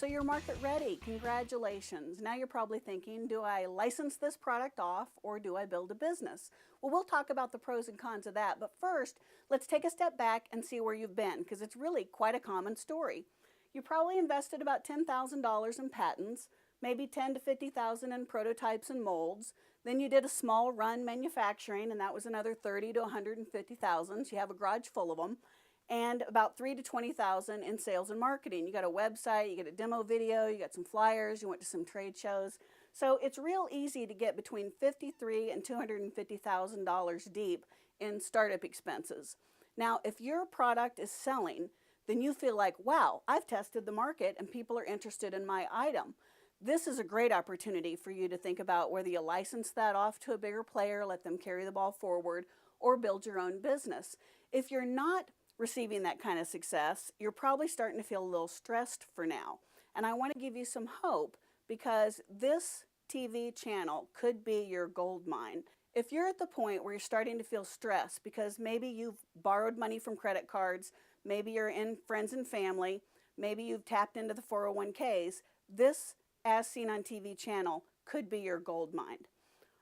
So you're market ready. Congratulations. Now you're probably thinking, do I license this product off or do I build a business? Well, we'll talk about the pros and cons of that. But first, let's take a step back and see where you've been, because it's really quite a common story. You probably invested about $10,000 in patents, maybe $10,000 to $50,000 in prototypes and molds. Then you did a small run manufacturing, and that was another $30,000 to $150,000. So you have a garage full of them. And about $3,000 to $20,000 in sales and marketing. You got a website, you get a demo video, you got some flyers, you went to some trade shows. So it's real easy to get between $53,000 and $250,000 deep in startup expenses. Now, if your product is selling, then you feel like, wow, I've tested the market and people are interested in my item. This is a great opportunity for you to think about whether you license that off to a bigger player, let them carry the ball forward, or build your own business. If you're not receiving that kind of success, you're probably starting to feel a little stressed for now. And I want to give you some hope, because this TV channel could be your gold mine. If you're at the point where you're starting to feel stressed because maybe you've borrowed money from credit cards, maybe you're in friends and family, maybe you've tapped into the 401ks, this As Seen on TV channel could be your gold mine.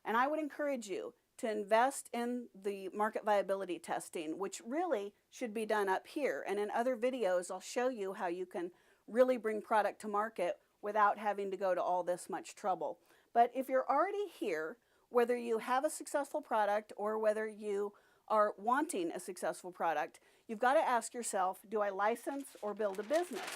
And I would encourage you to invest in the market viability testing, which really should be done up here. And in other videos, I'll show you how you can really bring product to market without having to go to all this much trouble. But if you're already here, whether you have a successful product or whether you are wanting a successful product, you've got to ask yourself, do I license or build a business?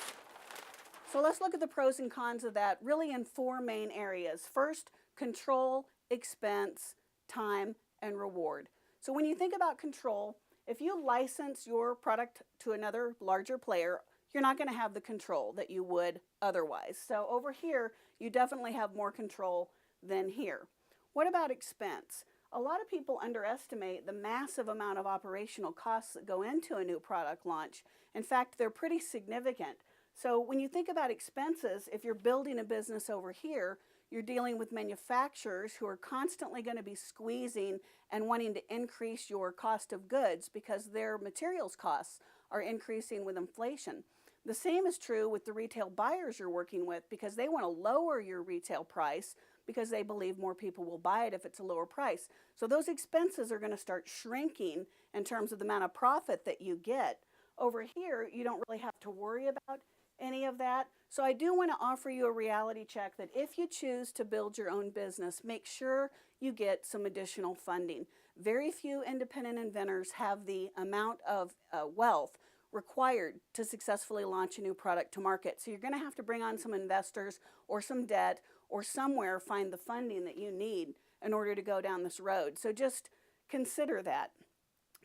So let's look at the pros and cons of that, really in four main areas. First, control, expense, time, and reward. So when you think about control, if you license your product to another larger player, you're not going to have the control that you would otherwise. So over here, you definitely have more control than here. What about expense? A lot of people underestimate the massive amount of operational costs that go into a new product launch. In fact, they're pretty significant. So when you think about expenses, if you're building a business over here, you're dealing with manufacturers who are constantly going to be squeezing and wanting to increase your cost of goods because their materials costs are increasing with inflation. The same is true with the retail buyers you're working with, because they want to lower your retail price because they believe more people will buy it if it's a lower price. So those expenses are going to start shrinking in terms of the amount of profit that you get. Over here, you don't really have to worry about any of that. So I do want to offer you a reality check that if you choose to build your own business, make sure you get some additional funding. Very few independent inventors have the amount of wealth required to successfully launch a new product to market. So you're going to have to bring on some investors or some debt or somewhere find the funding that you need in order to go down this road. So just consider that.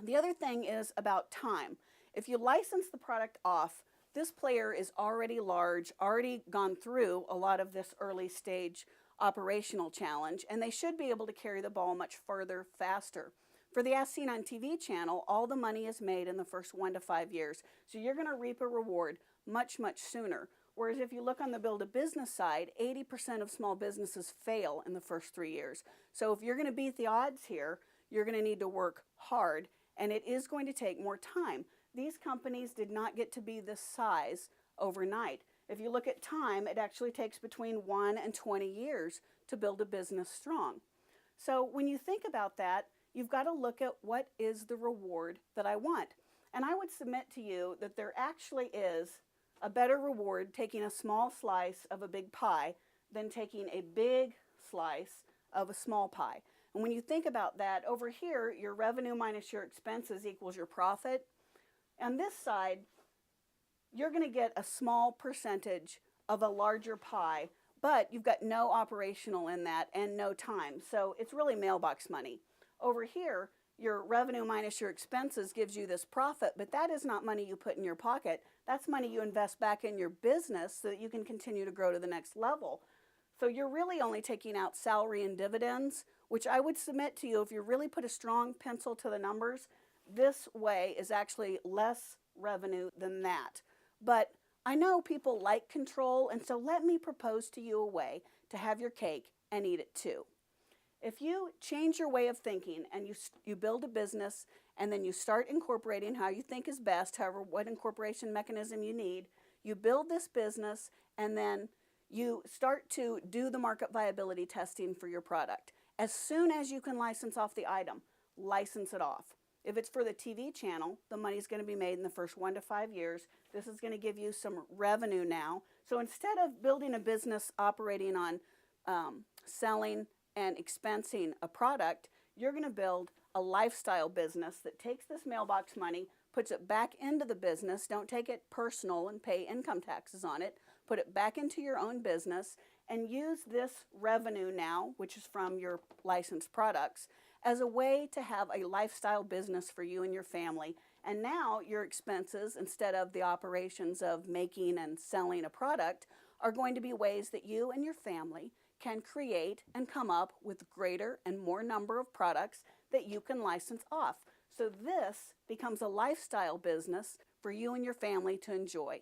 The other thing is about time. If you license the product off, this player is already large, already gone through a lot of this early stage operational challenge, and they should be able to carry the ball much further, faster. For the As Seen on TV channel, all the money is made in the first 1 to 5 years. So you're going to reap a reward much, much sooner. Whereas if you look on the build a business side, 80% of small businesses fail in the first 3 years. So if you're going to beat the odds here, you're going to need to work hard, and it is going to take more time. These companies did not get to be this size overnight. If you look at time, it actually takes between 1 and 20 years to build a business strong. So when you think about that, you've got to look at what is the reward that I want. And I would submit to you that there actually is a better reward taking a small slice of a big pie than taking a big slice of a small pie. And when you think about that, over here, your revenue minus your expenses equals your profit. On this side, you're going to get a small percentage of a larger pie, but you've got no operational in that and no time. So it's really mailbox money. Over here, your revenue minus your expenses gives you this profit, but that is not money you put in your pocket. That's money you invest back in your business so that you can continue to grow to the next level. So you're really only taking out salary and dividends, which I would submit to you, if you really put a strong pencil to the numbers, this way is actually less revenue than that. But I know people like control, and so let me propose to you a way to have your cake and eat it too. If you change your way of thinking and you build a business and then you start incorporating how you think is best, however, what incorporation mechanism you need, You build this business, and then you start to do the market viability testing for your product. As soon as you can license off the item, license it off. If it's for the TV channel, the money's going to be made in the first 1 to 5 years. This is going to give you some revenue now. So instead of building a business operating on selling and expensing a product, you're going to build a lifestyle business that takes this mailbox money, puts it back into the business. Don't take it personal and pay income taxes on it. Put it back into your own business and use this revenue now, which is from your licensed products, as a way to have a lifestyle business for you and your family. And now your expenses, instead of the operations of making and selling a product, are going to be ways that you and your family can create and come up with greater and more number of products that you can license off. So this becomes a lifestyle business for you and your family to enjoy.